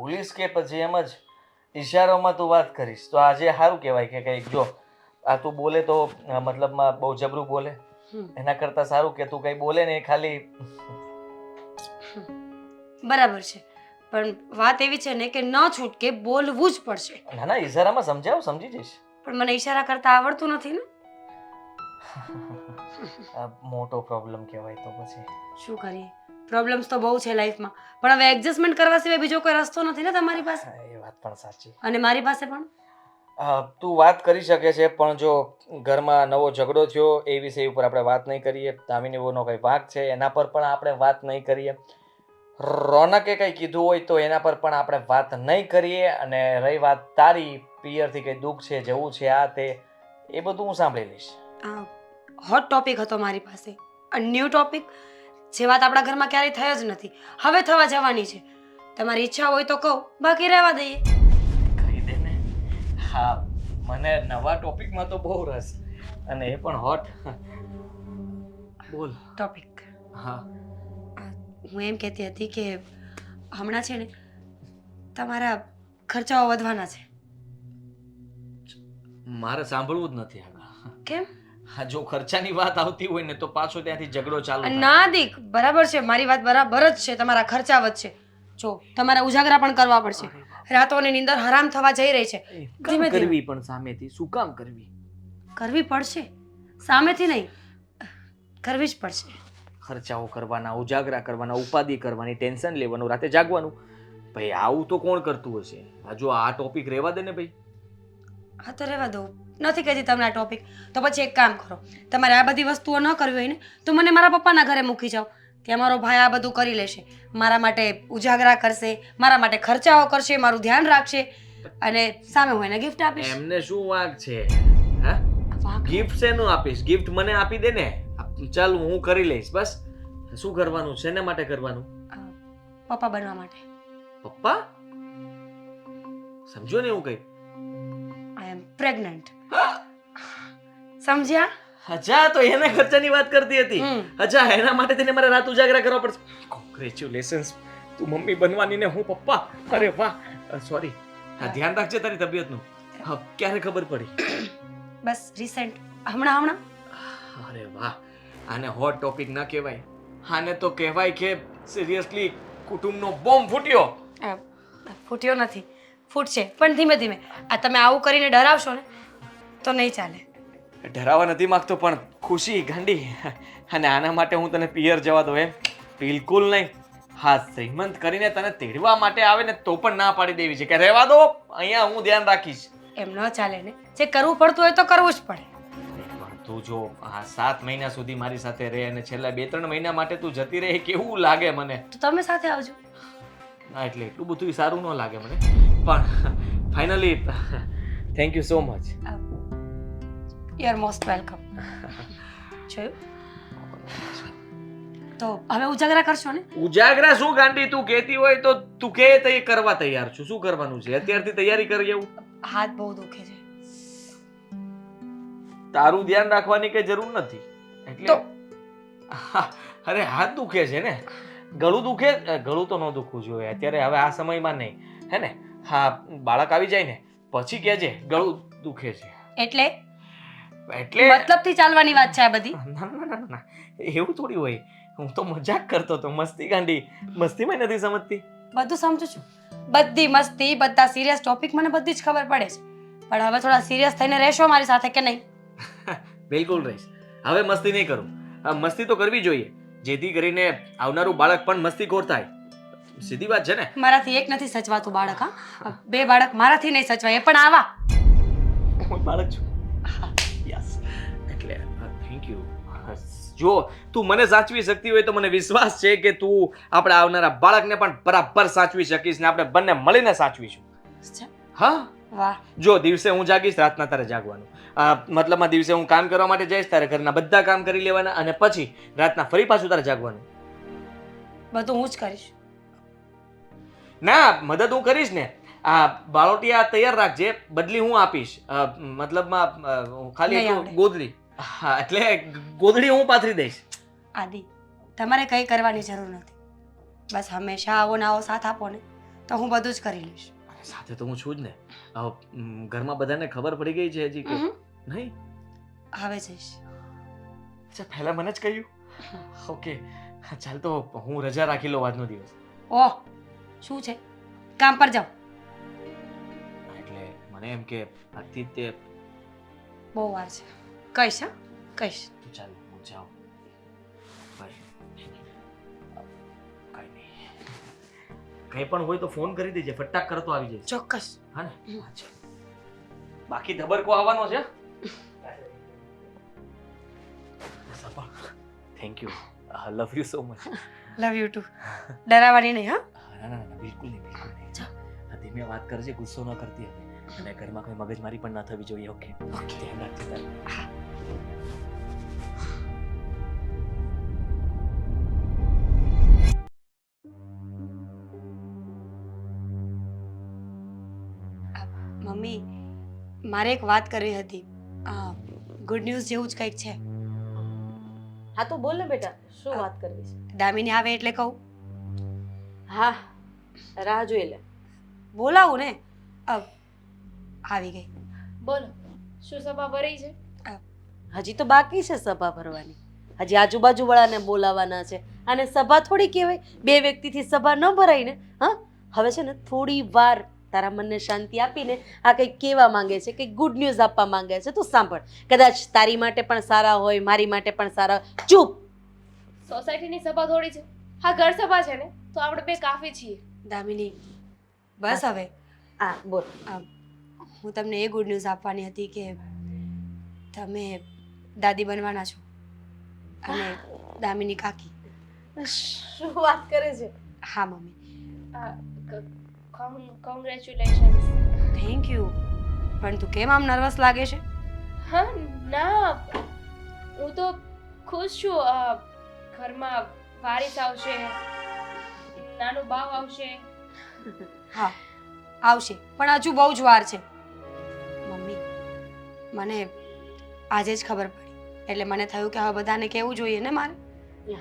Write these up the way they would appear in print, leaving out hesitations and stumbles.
ભૂલીશ કે પછી એમ જ ઈશારોમાં તું વાત કરીશ? તો આજે સારું કહેવાય કે કંઈક જો આ તું બોલે તો મતલબમાં બહુ જબરું બોલે, એના કરતાં સારું કે તું કંઈ બોલે ને એ ખાલી બરાબર છે, પણ વાત એવી છે ને કે ન છૂટકે બોલવું જ પડશે. ના ના ઈશારામાં સમજાવ, સમજી જઈશ. પણ મને ઈશારા કરતા આવડતું નથી ને. આ મોટો પ્રોબ્લેમ કહેવાય તો પછી શું કરીએ, પ્રોબ્લેમ્સ તો બહુ છે લાઈફમાં, પણ હવે એડજસ્ટમેન્ટ કરવા સિવાય બીજો કોઈ રસ્તો નથી ને તમારી પાસે એ વાત પણ સાચી. અને મારી પાસે પણ. તું વાત કરી શકે છે, પણ જો ઘરમાં નવો ઝઘડો થયો એ વિષય ઉપર આપણે વાત નહીં કરીએ. દામિની વહુનો કંઈ વાંક છે એના પર પણ આપણે વાત નહીં કરીએ. રોનકે કંઈ કીધું હોય તો એના પર પણ આપણે વાત નહીં કરીએ. અને રહી વાત તારી પિયરથી કંઈ દુઃખ છે, જવું છે, આ તે, એ બધું હું સાંભળી લઈશ. હોટ ટોપિક હતો મારી પાસે, ન્યૂ ટોપિક, જે વાત આપણા ઘરમાં ક્યારેય થઈ જ નથી, હવે થવા જવાની છે. તમારી ઈચ્છા હોય તો કહું, બાકી રહેવા દઈએ. કહી દે ને. હા, મને નવા ટોપિકમાં તો બહુ રસ, અને એ પણ હોટ. બોલ. ટોપિક હા. હું એમ કહેતી હતી કે હમણાં છે ને તમારા ખર્ચાઓ વધવાના છે. મારે સાંભળવું જ નથી આગળ. કેમ? હા, જો ખર્ચાની વાત આવતી હોય ને તો પાછો ત્યાંથી ઝઘડો ચાલુ થાય. ના દીક, બરાબર છે, મારી વાત બરાબર જ છે. તમારા ખર્ચા વધશે. જો તમારા ઉજાગરા પણ કરવા પડશે, રાતોની નીંદર હરામ થવા જઈ રહી છે. ધીમે ધીમે કરવી પણ સામેથી શું કામ કરવી? કરવી પડશે, સામેથી નહીં, કરવી જ પડશે. ખર્ચાઓ કરવાના, ઉજાગરા કરવાના, ઉપાધિ કરવાની, ટેન્શન લેવાનું, રાતે જાગવાનું. ભાઈ આવું તો કોણ કરતું હશે? આ જો આ ટોપિક રહેવા દે ને ભાઈ. હા તો રહેવા દો, નથી કહેતી તમને આ ટોપિક. તો પછી એક કામ કરો, તમારે આ બધી વસ્તુઓ ન કરવી હોય ને તો મને મારા પપ્પાના ઘરે મૂકી જાઓ. ત્યાં મારો ભાઈ આ બધું કરી લેશે, મારા માટે ઉજાગરા કરશે, મારા માટે ખર્ચાઓ કરશે, મારું ધ્યાન રાખશે, અને સામે હું એને ગિફ્ટ આપીશ. એમને શું વાંક છે? હા, ગિફ્ટ શેનું આપીશ? ગિફ્ટ મને આપી દે ને, ચાલ હું કરી લઈશ. બસ શું કરવાનું, શેને માટે કરવાનું? પપ્પા બનવા માટે. પપ્પા? સમજો ને એવું કઈ. આઈ એમ પ્રેગ્નન્ટ. સમજ્યા? અચ્છા, તો એને ખર્ચાની વાત કરતી હતી. અચ્છા, એના માટે તેને મારે રાત ઉજાગરા કરવા પડશે. કોંગ્રેચ્યુલેશન્સ, તું મમ્મી બનવાની ને હું પપ્પા. અરે વાહ, સોરી. હા, ધ્યાન રાખજે તારી તબિયતનું. હા, ક્યારે ખબર પડી? બસ રિસેન્ટ, હમણાં. અરે વાહ, આને હોટ ટોપિક ના કહેવાય, આને તો કહેવાય કે સિરિયસલી કુટુંબનો બોમ્બ ફૂટ્યો. ફૂટ્યો નથી, ફૂટશે, પણ ધીમે ધીમે. આ તમે આવું કરીને ડરાવશો ને તો નહીં ચાલે. ડરાવા નથી માંગતો, પણ ખુશી ગાંડી. અને આના માટે હું તને પિયર જવા દઉં એમ? બિલકુલ નહીં. હા, શ્રીમંત કરીને તને તેડવા માટે આવે ને તો પણ ના પાડી દેવી છે કે રહેવા દો, અહીંયા હું ધ્યાન રાખીશ. એમ ન ચાલે ને, જે કરવું પડતું હોય તો કરવું જ પડે. તું જો આ 7 મહિના સુધી મારી સાથે રહે અને છેલ્લા 2-3 મહિના માટે તું જતી રહે, કેવું લાગે મને? તો તમે સાથે આવજો. ના, એટલે એટલું બધું સારું ન લાગે મને, પણ finally thank you so much. You are most welcome. જોયું? તો હવે ઉજાગરા કરશો ને? ઉજાગરા શું ગાંડી, તું કહેતી હોય તો તું કહે તો એ કરવા તૈયાર છું. શું કરવાનું છે? અત્યારથી તૈયારી કરી એવું? હાથ બહુ દુખે છે. તારું ધ્યાન રાખવાની કઈ જરૂર નથી. એટલે અરે હાથ દુખે છે ને, ગળું દુખે. ગળું તો ન દુખવું જોઈએ અત્યારે, હવે આ સમયમાં નહીં, હે ને? હા, બાળક આવી જાય ને પછી કહેજે ગળું દુખે છે. એટલે મતલબથી ચાલવાની વાત છે આ બધી? ના ના, એવું થોડી હોય. હું તો મજાક કરતો હતો, મસ્તી ગાંડી. મસ્તીમાં નથી સમજતી? બધું સમજુ છું, બધી મસ્તી, બધા સિરિયસ ટોપિક મને બધી જ ખબર પડે છે, પણ હવે થોડા સિરિયસ થઈને રહેશો મારી સાથે કે નહીં? બિલકુલ રહીશ. હવે મસ્તી નહીં કરું. મસ્તી તો કરવી જોઈએ, જેથી કરીને આવનારું બાળક પણ મસ્તીખોર થાય. સીધી વાત છે ને? મારાથી એક નથી સચવાતું બાળક. હા, 2 બાળક મારાથી નહીં સચવાય, એ પણ આવા. હું બાળક છું. યસ, એટલે થેન્ક યુ. જો તું મને સાચવી શકતી હોય તો મને વિશ્વાસ છે કે તું આપણે આવનારા બાળકને પણ બરાબર સાચવી શકીશ ને આપણે બંને મળીને સાચવીશું. હા, વાહ. જો દિવસે હું જાગીશ, રાતના તારે જાગવાનું. મતલબમાં દિવસે હું કામ કરવા માટે જઈશ, તારે ઘરના બધા કામ કરી લેવાના, અને પછી રાતના ફરી પાછું તારે જાગવાનું. બધું હું જ કરીશ. ના, મદદ હું કરીશ ને. આ બાળોટિયા તૈયાર રાખજે, બદલી હું આપીશ. મતલબમાં ખાલી ગોદડી. હા, એટલે ગોદડી હું પાથરી દઈશ. આદિ, તમારે કંઈ કરવાની જરૂર નથી. બસ હંમેશા આવો ને આવો સાથ આપો ને તો હું બધું જ કરી લઈશ. અને સાથે તો હું છું જ ને. ઘરમાં બધાને ખબર પડી ગઈ છે હજી કે હમ. નહીં? હવે જઈશ. અચ્છા, પહેલા મને જ કહ્યું? ઓકે, ચાલ તો હું રજા રાખી લઉં આજનો દિવસ. ઓહ, શું છે? કામ પર જાઓ. એટલે મને એમ કે આજથી જ તે બહુ વાર છે. કહીશ, હા કહીશ. તું ચાલ હું જાઉં. બસ કઈ નહીં. કંઈ પણ હોય તો ફોન કરી દેજે, ફટાક કરતો આવી જઈશ. ચોક્કસ. હા ને? હા, ચાલ. બાકી ધબરકો આવવાનો છે. Thank you, love you so much. Love you too. ડરાવાની નહીં, હા? ના ના ના, બિલકુલ નહીં, બિલકુલ નહીં. ધીમે વાત કરજે, ગુસ્સો ન કરતી હવે. અને ઘરમાં કોઈ મગજમારી પણ ન થવી જોઈએ. ઓકે ઓકે, ધ્યાન રાખજે તારું. મમ્મી, મારે એક વાત કરવી હતી. ગુડ ન્યૂઝ જેવું જ કંઈક છે. હા તો બોલ ને બેટા, શું વાત કરવી છે? દામિની આવે એટલે કહું. હા, રાહ જોઈ લે. બોલાવું ને. આવી ગઈ. બોલો, શું સભા ભરાઈ છે? હજી તો બાકી છે સભા ભરવાની. હજી આજુબાજુ વાળાને બોલાવાના છે. અને સભા થોડી કહેવાય, બે વ્યક્તિથી સભા ન ભરાય ને. હા, હવે છે ને થોડી વાર તારા મનને શાંતિ આપીને આ કંઈક કહેવા માંગે છે, કંઈક ગુડ ન્યૂઝ આપવા માંગે છે. તું સાંભળ, કદાચ તારી માટે પણ સારા હોય, મારી માટે પણ સારા. ચૂપ. સોસાયટીની સભા થોડી છે? હા, ઘર સભા છે ને, તો આપણે બે કાફી છીએ. દામિની, બસ હવે. હા બોલ. હું તમને એ ગુડ ન્યૂઝ આપવાની હતી કે તમે દાદી બનવાના છો. અને દામિની કાકી. શું વાત કરે છે? હા મમ્મી. કોંગ્રેચ્યુલેશન્સ. Thank you. પણ તું કેમ આમ નર્વસ લાગે છે? હા ના, હું તો ખુશ છું. ઘરમાં વારીસ આવશે, નાનું બાવ આવશે. હા આવશે, પણ હજુ બહુ જ વાર છે. મમ્મી, મને આજે જ ખબર પડી એટલે મને થયું કે હવે બધાને કહેવું જોઈએ ને મારે.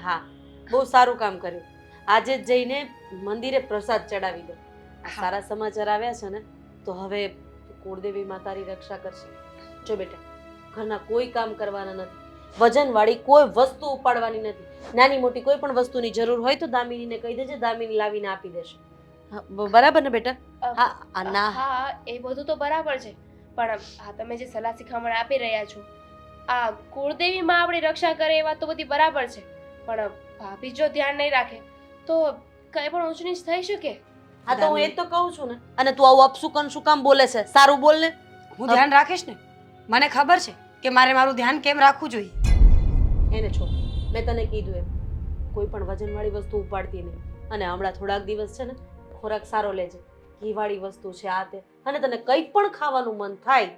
હા, બહુ સારું કામ કર્યું. આજે જ જઈને મંદિરે પ્રસાદ ચડાવી દો. આ સારા સમાચાર આવ્યા છે ને, તો હવે કુળદેવી માતાની રક્ષા કરશે. જો બેટા, ઘરના કોઈ કામ કરવાના નથી, વજનવાળી કોઈ વસ્તુ ઉપાડવાની નથી. નાની મોટી કોઈ પણ વસ્તુની જરૂર હોય તો દામિનીને કહી દેજે, દામિની લાવીને આપી દેશે. હા, બરાબર ને બેટા? હા ના, હા, એ બધું તો બરાબર છે, પણ આ તમે જે સલાહ શિખામણ આપી રહ્યા છો, આ કુળદેવીમાં આપણી રક્ષા કરે એ વાત તો બધી બરાબર છે, પણ ભાભી જો ધ્યાન નહીં રાખે તો કઈ પણ ઊંચ નીચ થઈ શકે. હા તો હું એ જ તો કહું છું ને. અને તું આવું અપશુકન શું કામ બોલે છે? સારું બોલ ને. હું ધ્યાન રાખીશ ને. મને ખબર છે કે મારે મારું ધ્યાન કેમ રાખવું જોઈએ. એને છોડ, મેં તને કીધું એમ કોઈ પણ વજનવાળી વસ્તુ ઉપાડતી નહીં. અને હમણાં થોડાક દિવસ છે ને ખોરાક સારો લેજે, ઘીવાળી વસ્તુ છે આ તે. અને તને કંઈ પણ ખાવાનું મન થાય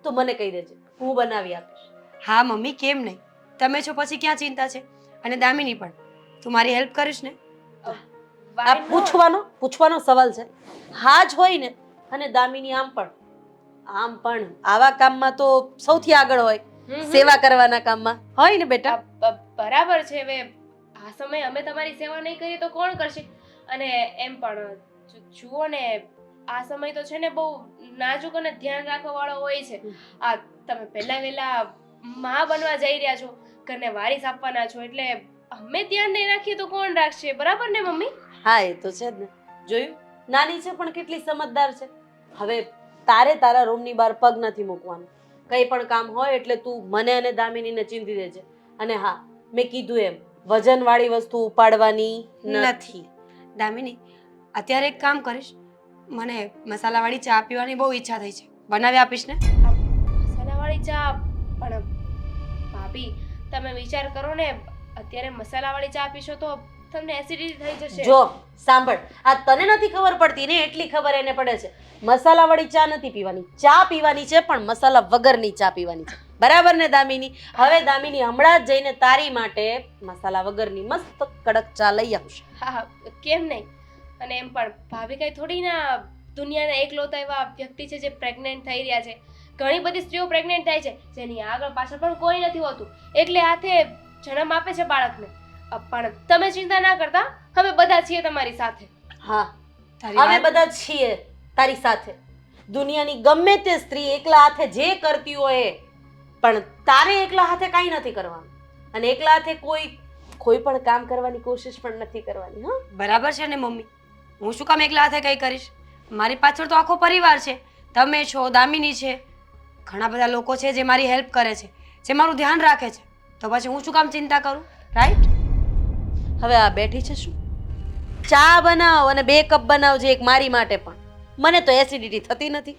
તો મને કહી દેજે, હું બનાવી આપીશ. હા મમ્મી, કેમ નહીં? તમે છો પછી ક્યાં ચિંતા છે? અને દામિની પણ, તું મારી હેલ્પ કરીશ ને? આ પૂછવાનો સવાલ છે? હા જ હોય ને. અને દામિની આમ પણ આવા કામમાં તો સૌથી આગળ હોય, સેવા કરવાના કામમાં હોય ને બેટા. બરાબર છે. હવે આ સમયે અમે તમારી સેવા નહીં કરીએ તો કોણ કરશે? અને એમ પણ જુઓ ને, આ સમય તો છે ને બહુ નાજુક અને ધ્યાન રાખવા વાળો હોય છે. આ તમે પહેલા વહેલા માં બનવા જઈ રહ્યા છો, ઘરને વારીસ આપવાના છો, એટલે અમે ધ્યાન નહીં રાખીએ તો કોણ રાખશે? બરાબર ને મમ્મી? હા એ તો છે જ ને. જોયું, નાની છે પણ કેટલી સમજદાર છે. હવે તારે તારા રૂમની બહાર પગ નથી મૂકવાનો. કંઈ પણ કામ હોય એટલે તું મને અને દામિનીને ચીંધી દેજે. અને હા, મેં કીધું એમ વજનવાળી વસ્તુ ઉપાડવાની નથી. દામિની, અત્યારે એક કામ કરીશ, મને મસાલાવાળી ચા પીવાની બહુ ઈચ્છા થઈ છે, બનાવી આપીશ ને? મસાલાવાળી ચા? પણ ભાભી, તમે વિચાર કરો ને, અત્યારે મસાલાવાળી ચા પીશો તો તમને એસિડિટી થઈ જશે. જો સાંભળ, આ તને નથી ખબર પડતી ને, એટલી ખબર એને પડે છે. મસાલાવાળી ચા નથી પીવાની, ચા પીવાની છે, પણ મસાલા વગરની ચા પીવાની છે. બરાબર ને દામિની? હવે દામિની હમણાં જ જઈને તારી માટે મસાલા વગરની મસ્ત કડક ચા લઈ આવશે. હા, કેમ નહીં? અને એમ પણ ભાભી કઈ થોડી ના દુનિયાના એકલોતા એવા વ્યક્તિ છે જે પ્રેગ્નેન્ટ થઈ રહ્યા છે. ઘણી બધી સ્ત્રીઓ પ્રેગ્નેન્ટ થાય છે જેની આગળ પાછળ પણ કોઈ નથી હોતું, એટલે હાથે જન્મ આપે છે બાળકને. પણ તમે ચિંતા ના કરતા, હવે બધા છીએ તમારી સાથે. હા, તારી અમે વાત બધા છીએ તારી સાથે. દુનિયાની ગમે તે સ્ત્રી એકલા હાથે જે કરતી હોય એ, પણ તારે એકલા હાથે કાંઈ નથી કરવાનું. અને એકલા હાથે કોઈ પણ કામ કરવાની કોશિશ પણ નથી કરવાની. હા, બરાબર છે ને મમ્મી, હું શું કામ એકલા હાથે કંઈ કરીશ? મારી પાછળ તો આખો પરિવાર છે. તમે છો, દામિની છે, ઘણા બધા લોકો છે જે મારી હેલ્પ કરે છે, જે મારું ધ્યાન રાખે છે. તો પછી હું શું કામ ચિંતા કરું? રાઈટ? હવે આ બેઠી છે શું? ચા બનાવ અને 2 કપ બનાવજે, એક મારી માટે પણ. મને તો એસિડિટી થતી નથી.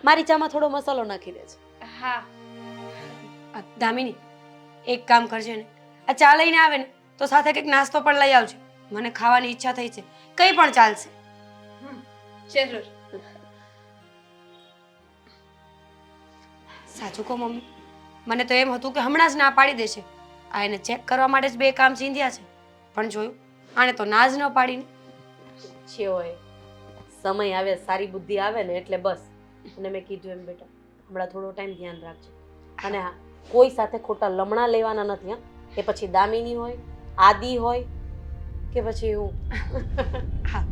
મારી ચામાં થોડો મસાલો નાખી દેજે. હા. દામિની, એક કામ કરજે ને, આ ચા લઈને આવે ને તો સાથે કંઈક નાસ્તો પણ લઈ આવજો. મને ખાવાની ઈચ્છા થઈ છે. કંઈ પણ ચાલશે. જરૂર. સાચું કહો મમ્મી, મને તો એમ હતું કે હમણાં જ ના પાડી દેશે. આ એને ચેક કરવા માટે જ 2 કામ ચીંધ્યા છે, પણ જોયું આને તો ના જ ન પાડીને. છે હોય સમય આવે, સારી બુદ્ધિ આવે ને એટલે બસ. અને મેં કીધું એમ બેટા, હમણાં થોડો ટાઈમ ધ્યાન રાખજો. અને હા, કોઈ સાથે ખોટા લમણા લેવાના નથી. હા, એ પછી દામિની હોય, આદિ હોય કે પછી હું. હા,